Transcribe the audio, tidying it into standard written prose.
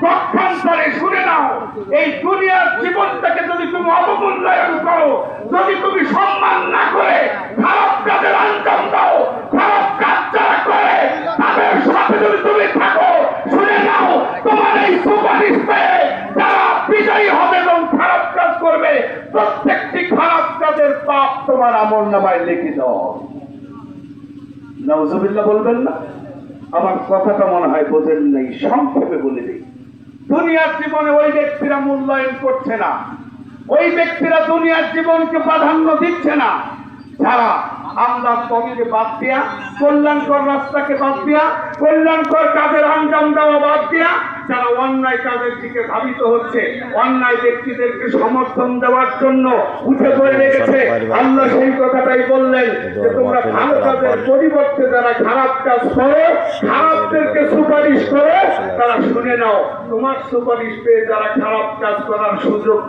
পক্ষান্তরে শুনে নাও, এই দুনিয়ার জীবনটাকে যদি তুমি অবমূল্যায়ন করো, যদি তুমি সম্মান না করে খারাপ কাজের আঞ্জাম দাও, খারাপ কাজ যারা করে তাদের সাথে যদি তুমি থাকো, শুনে নাও তোমার এই সুপারিশ পেয়ে যারা বিজয়ী হবে এবং খারাপ কাজ করবে, প্রত্যেকটি খারাপ কাজের পাপ তোমার আমলনামায় লিখিত হবে। নাউজুবিল্লাহ বলবেন না? আমার কথাটা মনে হয় বোঝেন নাই, সংক্ষেপে বলে দিই। দুনিয়ার জীবনে ওই ব্যক্তিরা মূল্যায়ন করছে না, ওই ব্যক্তিরা দুনিয়ার জীবনকে প্রাধান্য দিচ্ছে না যারা আমরা তমিকে বাদ দিয়া, কল্যাণকর রাস্তাকে বাদ দিয়া, কল্যাণকর কাজের আঞ্জাম দেওয়া বাদ দিয়া যারা অন্যায় কাজের দিকে ধাবিত হচ্ছে, অন্যায় ব্যক্তিদেরকে সমর্থন দেওয়ার জন্য উঠে পড়ে লেগেছে। আল্লাহ সেই কথাটাই বললেন যে তোমরা ভালো কাজের পরিবর্তে যারা খারাপ কাজ করো, খারাপদেরকে সুপারিশ করো, তারা শুনে নাও তোমার সুপারিশ পেয়ে যারা খারাপ কাজ করার সুযোগ